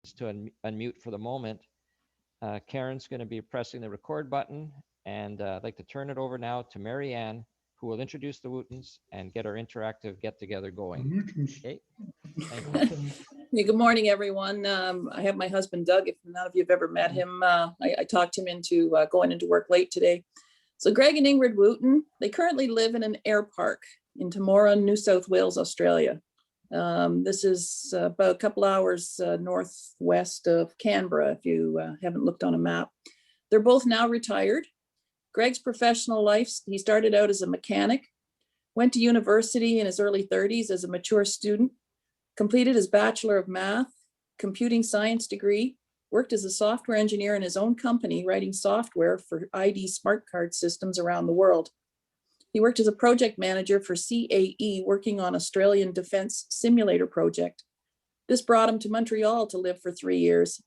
to unmute for the moment. Karen's going to be pressing the record button, and I'd like to turn it over now to Marianne, who will introduce the Wootons and get our interactive get-together going. Okay, thank you. Yeah, good morning, everyone. I have my husband, Doug. If none of you have ever met him, I talked him into going into work late today. So Greg and Ingrid Wootton, they currently live in an air park in Temora, New South Wales, Australia. This is about a couple hours northwest of Canberra, if you haven't looked on a map. They're both now retired. Greg's professional life, he started out as a mechanic, went to university in his early 30s as a mature student, completed his Bachelor of Math, Computing Science degree, worked as a software engineer in his own company, writing software for ID smart card systems around the world. He worked as a project manager for CAE, working on Australian Defence Simulator project. This brought him to Montreal to live for 3 years.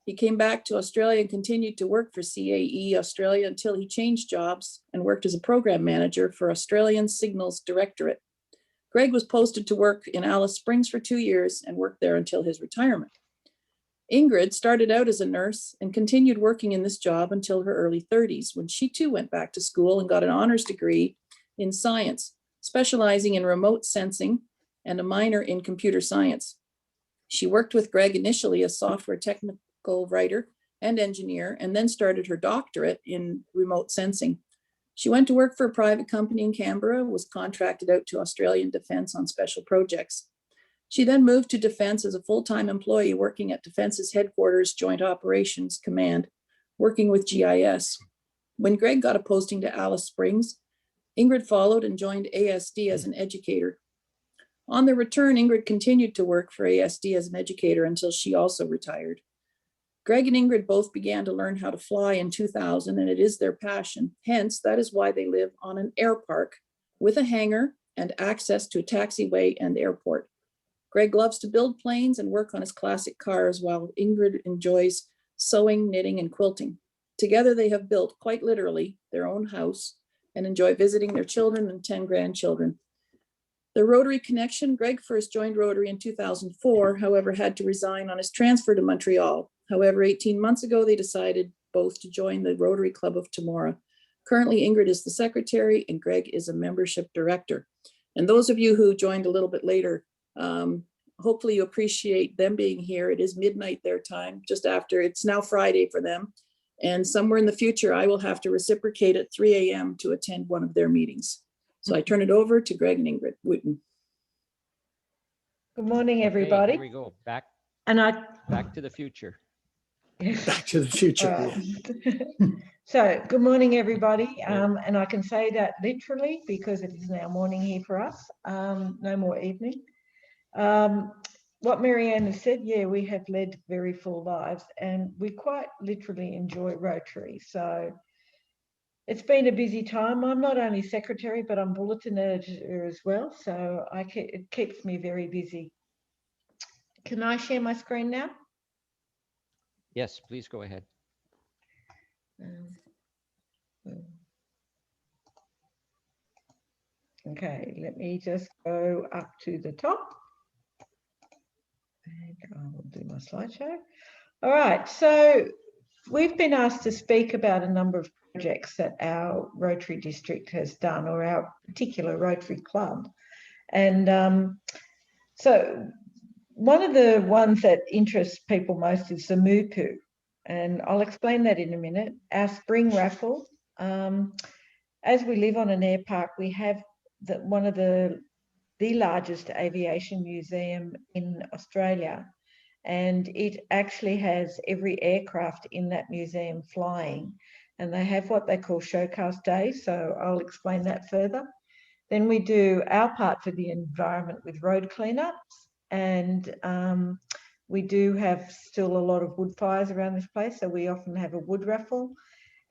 He came back to Australia and continued to work for CAE Australia until he changed jobs and worked as a program manager for Australian Signals Directorate. Greg was posted to work in Alice Springs for 2 years and worked there until his retirement. Ingrid started out as a nurse and continued working in this job until her early 30s, when she too went back to school and got an honors degree in science, specializing in remote sensing and a minor in computer science. She worked with Greg initially as software technical writer and engineer, and then started her doctorate in remote sensing. She went to work for a private company in Canberra, was contracted out to Australian Defence on special projects. She then moved to Defence as a full-time employee, working at Defence's headquarters Joint Operations Command, working with GIS. When Greg got a posting to Alice Springs, Ingrid followed and joined ASD as an educator. On their return, Ingrid continued to work for ASD as an educator until she also retired. Greg and Ingrid both began to learn how to fly in 2000, and it is their passion. Hence, that is why they live on an air park with a hangar and access to a taxiway and airport. Greg loves to build planes and work on his classic cars, while Ingrid enjoys sewing, knitting, and quilting. Together, they have built, quite literally, their own house and enjoy visiting their children and 10 grandchildren. The Rotary connection: Greg first joined Rotary in 2004, however, had to resign on his transfer to Montreal. However, 18 months ago, they decided both to join the Rotary Club of Temora. Currently, Ingrid is the secretary and Greg is a membership director. And those of you who joined a little bit later, hopefully you appreciate them being here. It is midnight their time, just after. It's now Friday for them. And somewhere in the future, I will have to reciprocate at 3 a.m. to attend one of their meetings. So I turn it over to Greg and Ingrid Wootton. Good morning, everybody. Here we go. Back to the future. Back to the future. So good morning, everybody. And I can say that literally because it is now morning here for us, no more evening. What Marianne has said, yeah, we have led very full lives and we quite literally enjoy Rotary. So it's been a busy time. I'm not only secretary, but I'm bulletin editor as well. So it keeps me very busy. Can I share my screen now? Yes, please go ahead. Okay, let me just go up to the top. And I will do my slideshow. All right, so we've been asked to speak about a number of projects that our Rotary district has done, or our particular Rotary club. And so one of the ones that interests people most is the Moopu, and I'll explain that in a minute. Our spring raffle, as we live on an air park, we have one of the largest aviation museum in Australia, and it actually has every aircraft in that museum flying, and they have what they call showcase days, so I'll explain that further. Then we do our part for the environment with road cleanups, and we do have still a lot of wood fires around this place, so we often have a wood raffle.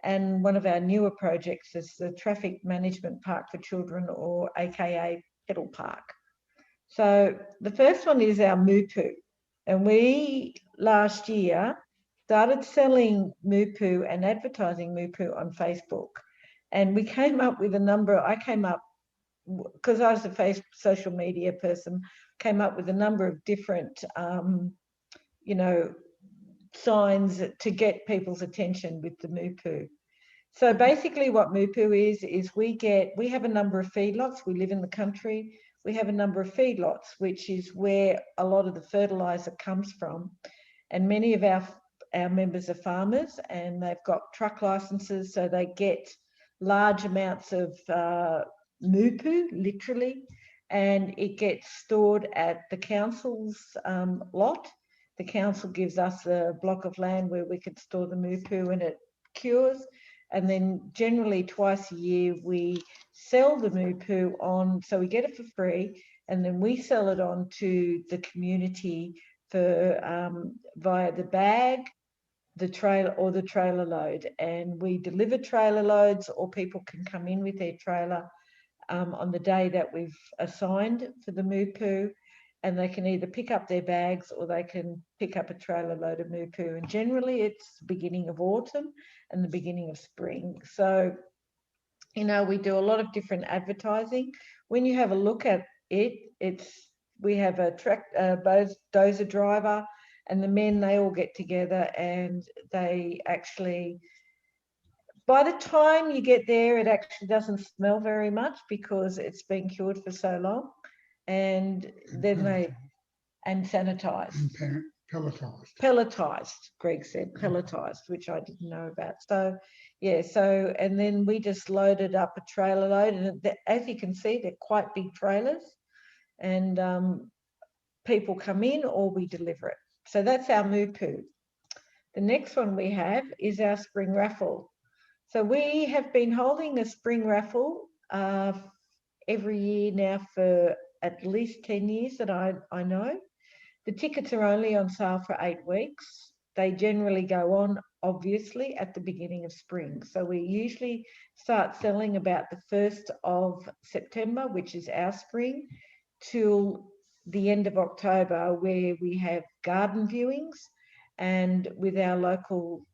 And one of our newer projects is the Traffic Management Park for Children, or AKA Pedal Park. So the first one is our Moopu, and we last year started selling Moopu and advertising Moopu on Facebook, and we came up with a number. I came up, because I was a social media person, came up with a number of different you know, signs to get people's attention with the moo poo. So basically what moo poo is we have a number of feedlots. We live in the country. We have a number of feedlots, which is where a lot of the fertilizer comes from. And many of our members are farmers, and they've got truck licenses, so they get large amounts of moo poo, literally, and it gets stored at the council's lot. The council gives us a block of land where we can store the moo poo, and it cures. And then generally twice a year we sell the moo poo on, so we get it for free, and then we sell it on to the community for via the bag, the trailer, or the trailer load. And we deliver trailer loads, or people can come in with their trailer on the day that we've assigned for the moo poo, and they can either pick up their bags or they can pick up a trailer load of moo poo. And generally it's the beginning of autumn and the beginning of spring. So, you know, we do a lot of different advertising. When you have a look at it, we have a dozer driver, and the men, they all get together, and they actually, by the time you get there, it actually doesn't smell very much because it's been cured for so long. And then sanitized. Pelletized, Greg said, pelletized, which I didn't know about. So, yeah, and then we just loaded up a trailer load, and as you can see, they're quite big trailers, and people come in or we deliver it. So that's our moo poo. The next one we have is our spring raffle. So we have been holding a spring raffle every year now for at least 10 years that I know. The tickets are only on sale for 8 weeks. They generally go on, obviously, at the beginning of spring. So we usually start selling about the 1st of September, which is our spring, till the end of October, where we have garden viewings, and with our local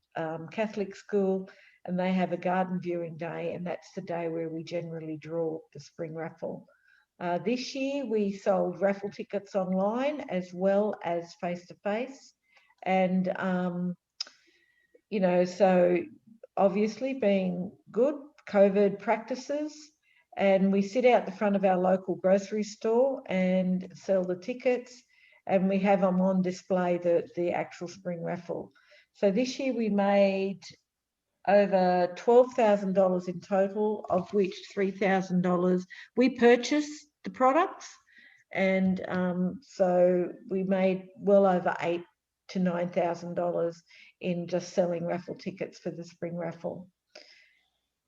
Catholic school, and they have a garden viewing day, and that's the day where we generally draw the spring raffle. This year we sold raffle tickets online as well as face-to-face, and you know, so obviously being good COVID practices, and we sit out the front of our local grocery store and sell the tickets, and we have them on display, the actual spring raffle. So this year we made over $12,000 in total, of which $3,000 we purchased the products, and so we made well over $8,000 to $9,000 in just selling raffle tickets for the spring raffle.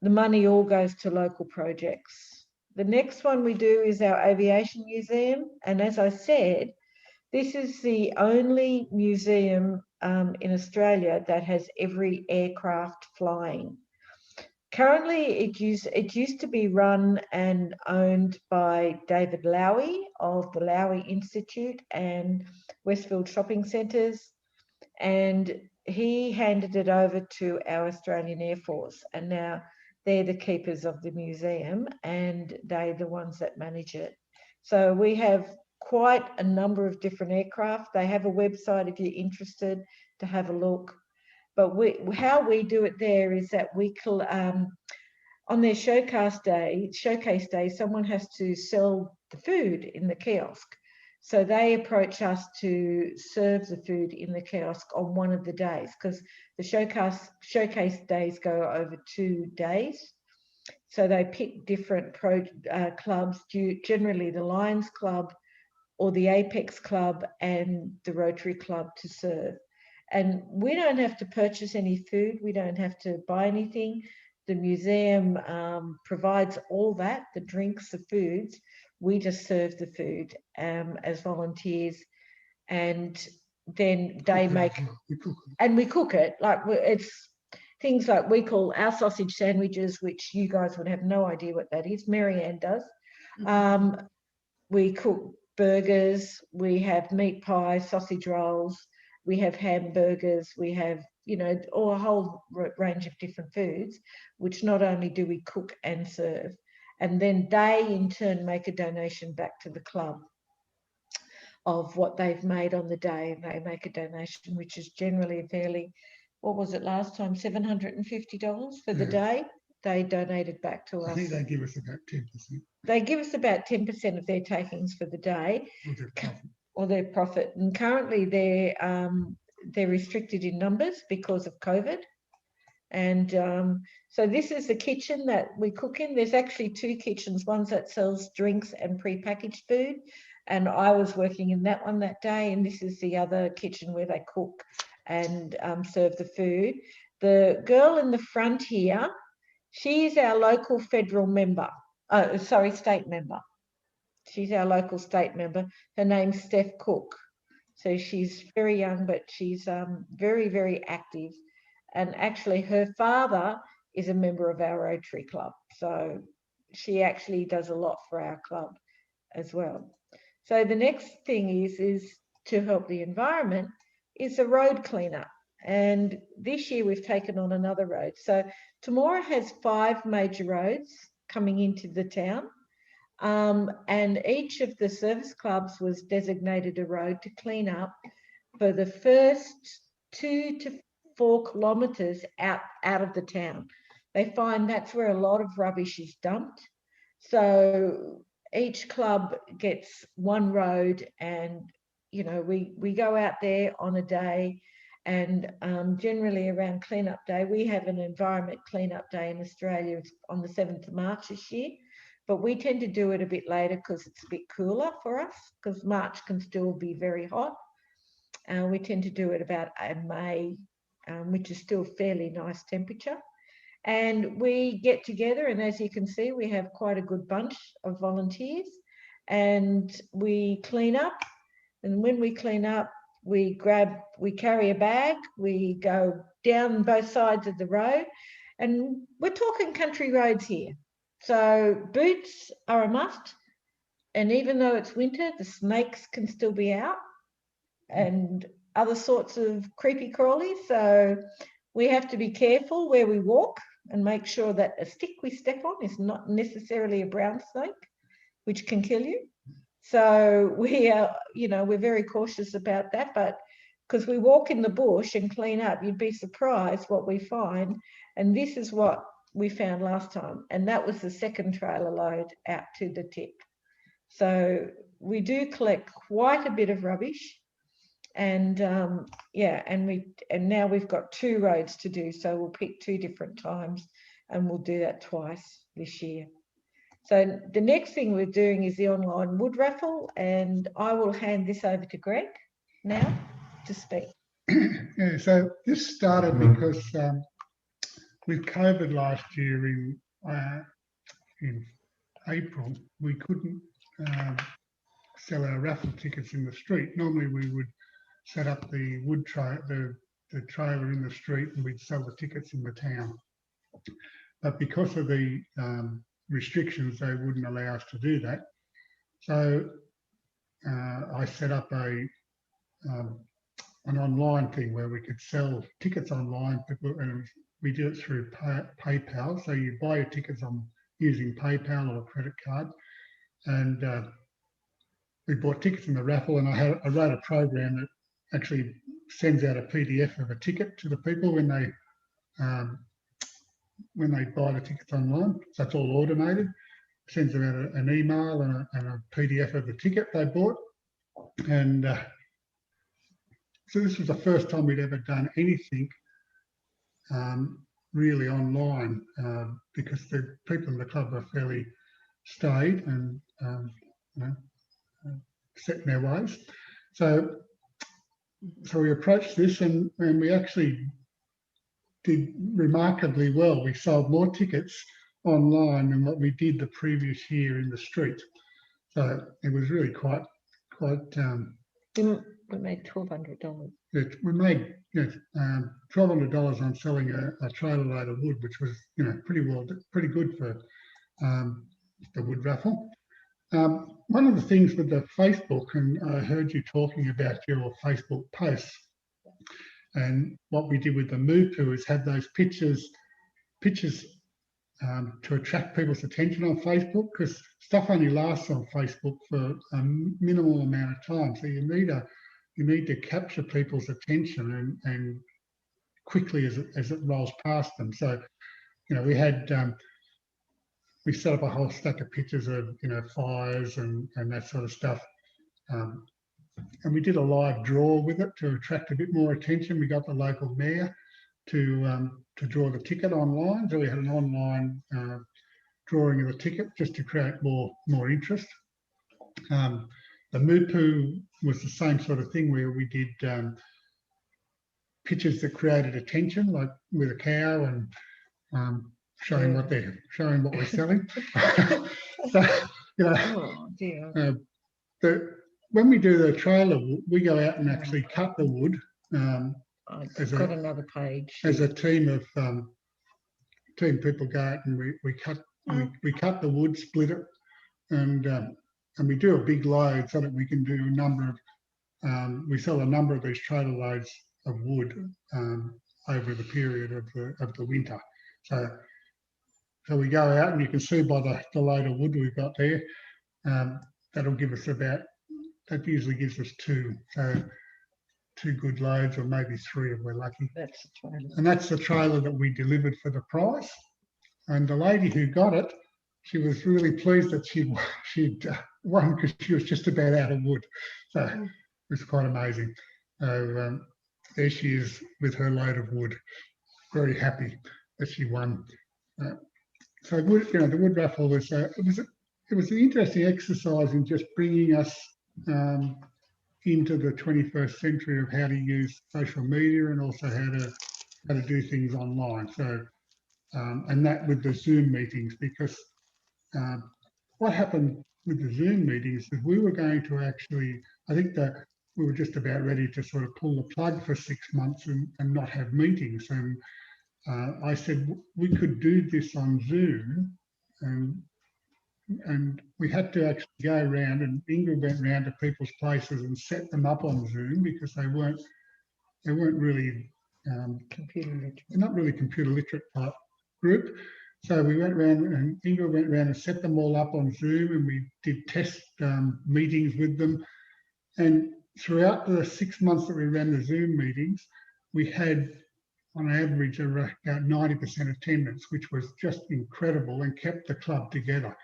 The money all goes to local projects. The next one we do is our aviation museum, and as I said, this is the only museum in Australia that has every aircraft flying. Currently, it used to be run and owned by David Lowy of the Lowy Institute and Westfield Shopping Centres, and he handed it over to our Australian Air Force, and now they're the keepers of the museum, and they're the ones that manage it. So we have quite a number of different aircraft. They have a website if you're interested to have a look. But how we do it there is that on their showcase day, someone has to sell the food in the kiosk. So they approach us to serve the food in the kiosk on one of the days, because the showcase days go over 2 days. So they pick different clubs, generally the Lions Club or the Apex Club and the Rotary Club, to serve. And we don't have to purchase any food. We don't have to buy anything. The museum provides all that, the drinks, the foods. We just serve the food as volunteers, and then they make, and we cook it. Like, it's things like we call our sausage sandwiches, which you guys would have no idea what that is. Mary Ann does. We cook burgers, we have meat pie, sausage rolls, we have hamburgers, we have, you know, a whole range of different foods, which not only do we cook and serve, and then they in turn make a donation back to the club. of what they've made on the day, and they make a donation, which is generally a fairly, what was it last time, $750 for the day. They donated back to us. I think they give us about 10%. They give us about 10% of their takings for the day, or their profit. And currently they're restricted in numbers because of COVID. And so this is the kitchen that we cook in. There's actually two kitchens, one that sells drinks and prepackaged food. And I was working in that one that day. And this is the other kitchen where they cook and serve the food. The girl in the front here, she's our local federal member. State member. She's our local state member. Her name's Steph Cook. So she's very young, but she's very, very active. And actually her father is a member of our Rotary Club. So she actually does a lot for our club as well. So the next thing is to help the environment is the road cleanup. And this year we've taken on another road. So Temora has 5 major roads coming into the town. And each of the service clubs was designated a road to clean up for the first 2 to 4 kilometres out of the town. They find that's where a lot of rubbish is dumped. So each club gets one road, and we go out there on a day. And generally around cleanup day, we have an environment cleanup day in Australia. It's on the 7th of March this year, but we tend to do it a bit later because it's a bit cooler for us, because March can still be very hot. We tend to do it about May, which is still fairly nice temperature. And we get together, and as you can see, we have quite a good bunch of volunteers, and we clean up. And when we clean up, we carry a bag, we go down both sides of the road, and we're talking country roads here. So boots are a must. And even though it's winter, the snakes can still be out and other sorts of creepy crawlies. So we have to be careful where we walk and make sure that a stick we step on is not necessarily a brown snake, which can kill you. So we are, we're very cautious about that, but because we walk in the bush and clean up, you'd be surprised what we find. And this is what we found last time. And that was the second trailer load out to the tip. So we do collect quite a bit of rubbish. And and now we've got 2 roads to do. So we'll pick 2 different times, and we'll do that twice this year. So the next thing we're doing is the online wood raffle, and I will hand this over to Greg now to speak. Yeah, so this started because with COVID last year in April, we couldn't sell our raffle tickets in the street. Normally we would set up the wood the trailer in the street, and we'd sell the tickets in the town. But because of the restrictions, they wouldn't allow us to do that. So I set up an online thing where we could sell tickets online. And we did it through PayPal. So you buy your tickets using PayPal or a credit card, and we bought tickets in the raffle. And I wrote a program that actually sends out a PDF of a ticket to the people when they buy the tickets online. So it's all automated. Sends them out an email and a PDF of the ticket they bought. And so this was the first time we'd ever done anything really online, because the people in the club are fairly staid and set in their ways. So we approached this, and we actually did remarkably well. We sold more tickets online than what we did the previous year in the street. So it was really quite. We made $1,200. We made $1,200 on selling a trailer load of wood, which was pretty good for the wood raffle. One of the things with the Facebook, and I heard you talking about your Facebook posts, and what we did with the Moopu is have those pictures to attract people's attention on Facebook, because stuff only lasts on Facebook for a minimal amount of time. So you need to capture people's attention and quickly as it rolls past them. So, you know, we set up a whole stack of pictures of, you know, fires and that sort of stuff. And we did a live draw with it to attract a bit more attention. We got the local mayor to draw the ticket online. So we had an online drawing of the ticket just to create more interest. The Moopu was the same sort of thing, where we did pictures that created attention, like with a cow and showing what we're selling. So, you know, when we do the trailer, we go out and actually cut the wood. I've got another page. As a team of people go out and we cut the wood, split it, and we do a big load so that we can do a number of we sell a number of these trailer loads of wood over the period of the winter. So we go out, and you can see by the load of wood we've got there, that'll give us that usually gives us two good loads, or maybe three if we're lucky. That's the trailer. And that's the trailer that we delivered for the price. And the lady who got it, she was really pleased that she'd won, because she was just about out of wood. So it was quite amazing. So there she is with her load of wood, very happy that she won. So the wood raffle was it was an interesting exercise in just bringing us into the 21st century of how to use social media, and also how to do things online. So and that with the Zoom meetings, because what happened with the Zoom meetings is we were going to actually, I think that we were just about ready to sort of pull the plug for 6 months and not have meetings. And I said we could do this on Zoom, and we had to actually go around, and Ingrid went around to people's places and set them up on Zoom, because they weren't really Computer literate. not really computer literate type group. So we went around, and Ingrid went around and set them all up on Zoom, and we did test meetings with them. And throughout the 6 months that we ran the Zoom meetings, we had on average about 90% attendance, which was just incredible and kept the club together.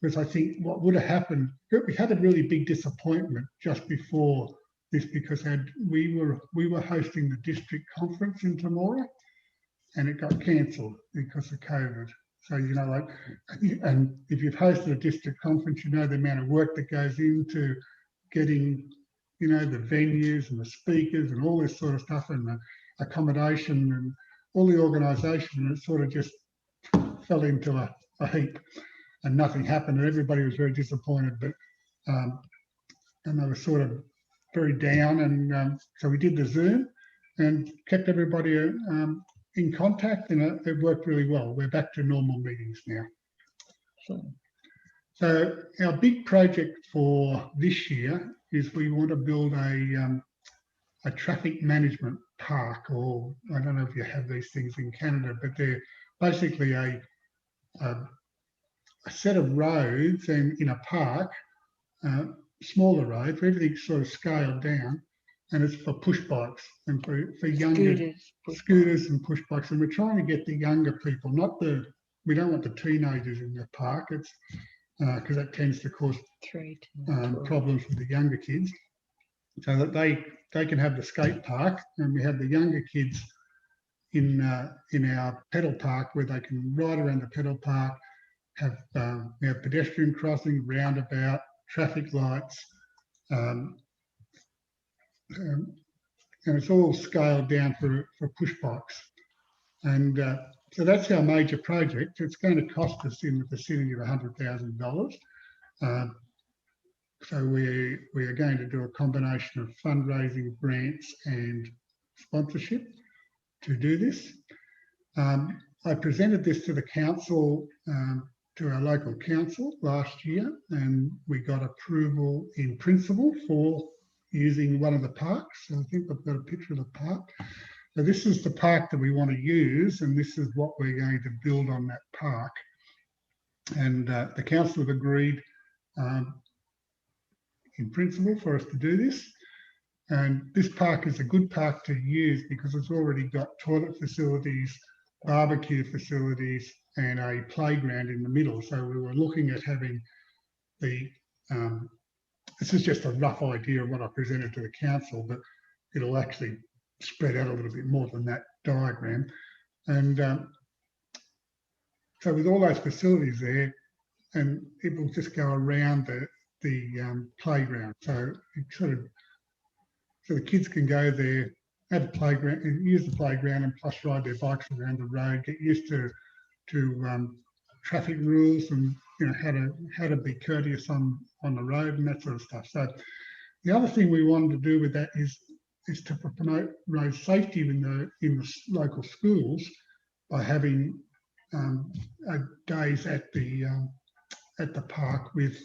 Because I think what would have happened, we had a really big disappointment just before this, because we were hosting the district conference in Temora, and it got cancelled because of COVID. So, you know, like, and if you've hosted a district conference, you know the amount of work that goes into getting, you know, the venues and the speakers and all this sort of stuff, and the accommodation and all the organisation. And it sort of just fell into a heap, and nothing happened, and everybody was very disappointed. But and they were sort of very down, and so we did the Zoom and kept everybody in contact, and it worked really well. We're back to normal meetings now. So our big project for this year is we want to build a traffic management park, or I don't know if you have these things in Canada, but they're basically a set of roads and in a park, smaller roads, where everything's sort of scaled down, and it's for push bikes and for younger scooters and push bikes. And we're trying to get the younger people, we don't want the teenagers in the park. It's because that tends to cause problems with the younger kids, so that they can have the skate park, and we have the younger kids in our pedal park, where they can ride around the pedal park, we have pedestrian crossing, roundabout, traffic lights, and it's all scaled down for push bikes. And so that's our major project. It's going to cost us in the vicinity of $100,000. So we are going to do a combination of fundraising, grants and sponsorship to do this. I presented this to the council, to our local council last year, and we got approval in principle for using one of the parks. So I think I've got a picture of the park. So this is the park that we want to use, and this is what we're going to build on that park. And the council have agreed in principle for us to do this. And this park is a good park to use because it's already got toilet facilities, barbecue facilities, and a playground in the middle. So we were looking at having the, this is just a rough idea of what I presented to the council, but it'll actually spread out a little bit more than that diagram. And so with all those facilities there, and it will just go around the playground. So it sort of, so the kids can go there, have a playground, and use the playground, and plus ride their bikes around the road, get used to traffic rules, and how to be courteous on the road and that sort of stuff. So the other thing we wanted to do with that is to promote road safety in the local schools by having days at the park with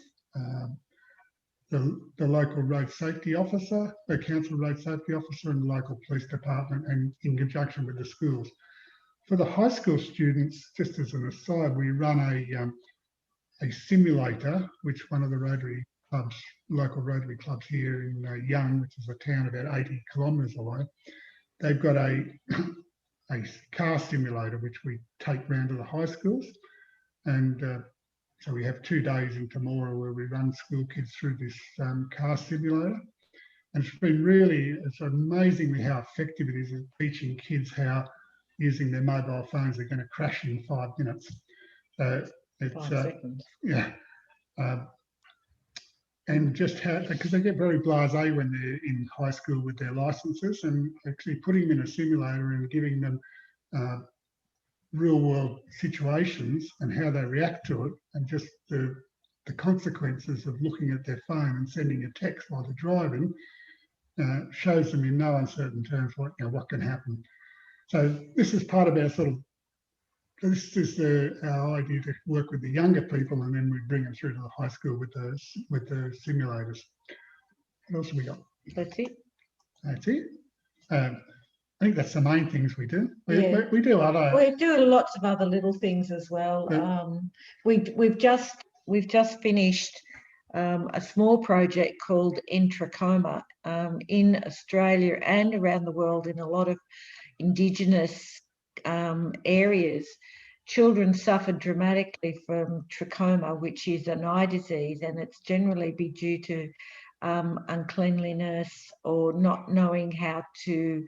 the local road safety officer, the council road safety officer, and the local police department, and in conjunction with the schools. For the high school students, just as an aside, we run a simulator, which one of the Rotary clubs, local Rotary clubs here in Young, which is a town about 80 kilometres away, they've got a car simulator which we take round to the high schools, and so we have 2 days in tomorrow where we run school kids through this car simulator. And it's amazingly how effective it is at teaching kids how using their mobile phones are going to crash in 5 minutes. So it's 5 seconds. Yeah. And just how, because they get very blasé when they're in high school with their licenses, and actually putting them in a simulator and giving them real world situations and how they react to it, and just the consequences of looking at their phone and sending a text while they're driving, shows them in no uncertain terms what can happen. So this is part of our this is our idea to work with the younger people, and then we bring them through to the high school with the simulators. What else have we got? That's it. That's it. I think that's the main things we do. We do other. We do lots of other little things as well. Yeah. We've just finished a small project called In Trachoma in Australia and around the world in a lot of Indigenous areas. Children suffer dramatically from trachoma, which is an eye disease, and it's generally be due to uncleanliness or not knowing how to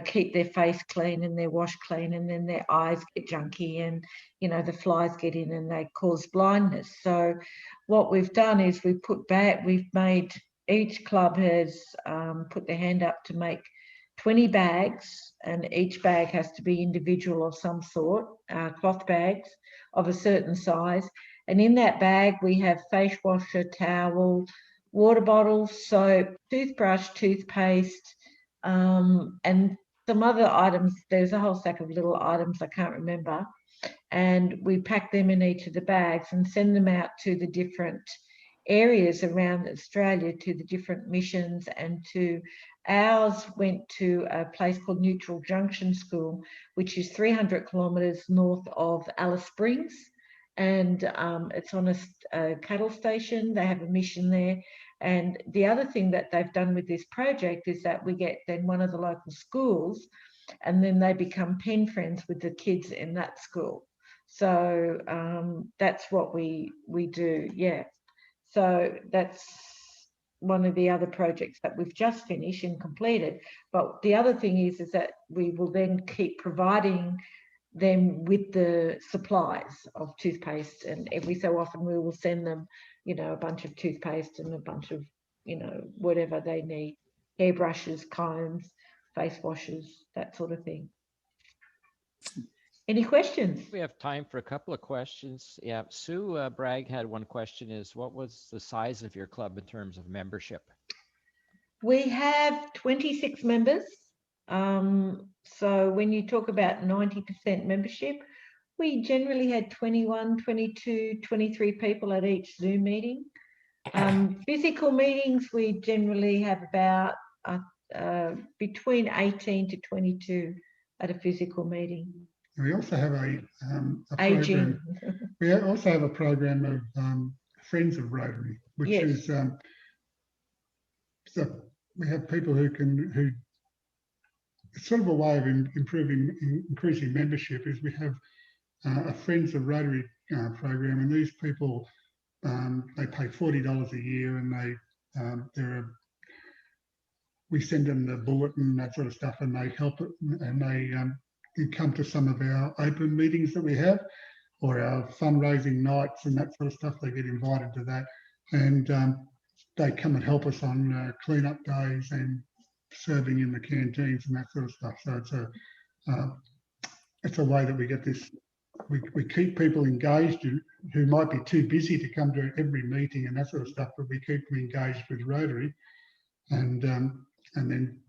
keep their face clean and their wash clean, and then their eyes get junky, and the flies get in and they cause blindness. So what we've done is we've made, each club has put their hand up to make 20 bags, and each bag has to be individual of some sort, cloth bags of a certain size. And in that bag we have face washer, towel, water bottles, soap, toothbrush, toothpaste, and some other items. There's a whole stack of little items I can't remember, and we pack them in each of the bags and send them out to the different areas around Australia, to the different missions. And to ours went to a place called Neutral Junction School, which is 300 kilometres north of Alice Springs, and it's on a cattle station. They have a mission there. And the other thing that they've done with this project is that we get then one of the local schools, and then they become pen friends with the kids in that school. So that's what we do, yeah. So that's one of the other projects that we've just finished and completed. But the other thing is that we will then keep providing them with the supplies of toothpaste, and every so often we will send them a bunch of toothpaste and a bunch of whatever they need, hairbrushes, combs, face washes, that sort of thing. Any questions? We have time for a couple of questions. Yeah, Sue Bragg had one question, is what was the size of your club in terms of membership? We have 26 members. So when you talk about 90% membership, we generally had 21, 22, 23 people at each Zoom meeting. Physical meetings, we generally have about, I between 18 to 22 at a physical meeting. We also have a Aging. program. We also have a program of Friends of Rotary, which Yes. is so we have people who it's sort of a way of increasing membership. Is we have a Friends of Rotary program, and these people they pay $40 a year, and we send them the bulletin, that sort of stuff, and they help it, and they come to some of our open meetings that we have, or our fundraising nights and that sort of stuff. They get invited to that, and they come and help us on cleanup days and serving in the canteens and that sort of stuff. So it's a way that we get this. We keep people engaged who might be too busy to come to every meeting and that sort of stuff, but we keep them engaged with Rotary, and then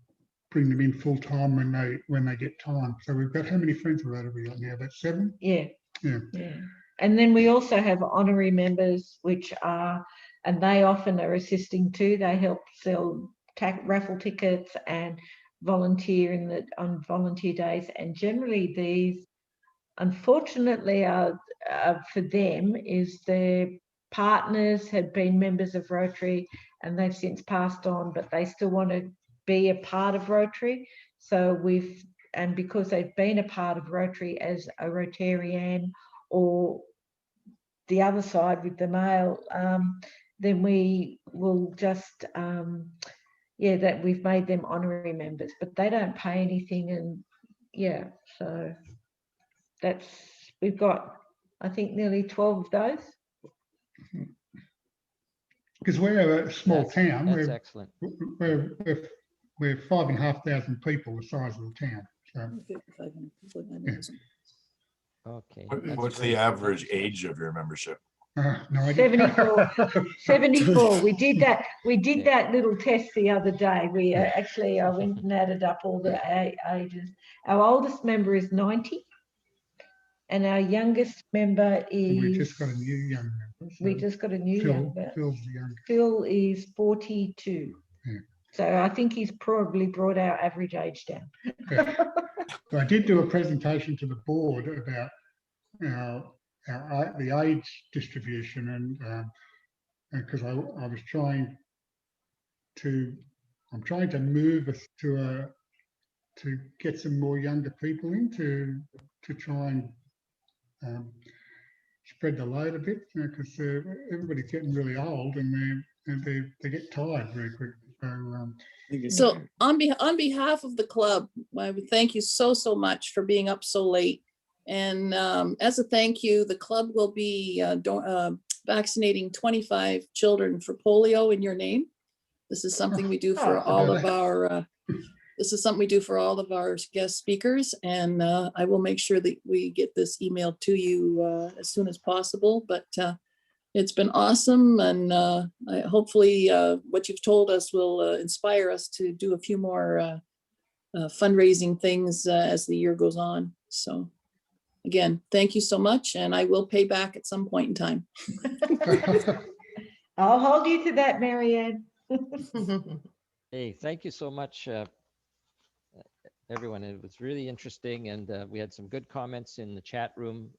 bring them in full time when they get time. So we've got, how many Friends of Rotary we got now? About 7? Yeah. Yeah. And then we also have honorary members, which are, and they often are assisting too. They help sell raffle tickets and volunteer on volunteer days. And generally these, unfortunately, are for them is their partners had been members of Rotary and they've since passed on, but they still want to be a part of Rotary. So and because they've been a part of Rotary as a Rotarian, or the other side with the male, then we will just, that we've made them honorary members, but they don't pay anything. And so we've got, I think, nearly 12 of those. Because we're a small town. That's excellent. We're 5,500 people, the size of the town. So. Okay. What's the average age of your membership? No idea. 74. We did that little test the other day. We actually, I went and added up all the ages. Our oldest member is 90, and our youngest member is. We just got a new young member. We just got a new young member. Phil's the youngest. Phil is 42. Yeah. So I think he's probably brought our average age down. Yeah. So I did do a presentation to the board about the age distribution, and because I was trying to move us to get some more younger people in to try and spread the load a bit, because everybody's getting really old and they get tired very quickly. So on behalf of the club, I would thank you so much for being up so late. And as a thank you, the club will be vaccinating 25 children for polio in your name. This is something we do for all of our. This is something we do for all of our guest speakers, and I will make sure that we get this emailed to you as soon as possible. But it's been awesome, and hopefully what you've told us will inspire us to do a few more fundraising things as the year goes on. So again, thank you so much, and I will pay back at some point in time. I'll hold you to that, Marianne. Hey, thank you so much, everyone. It was really interesting, and we had some good comments in the chat room.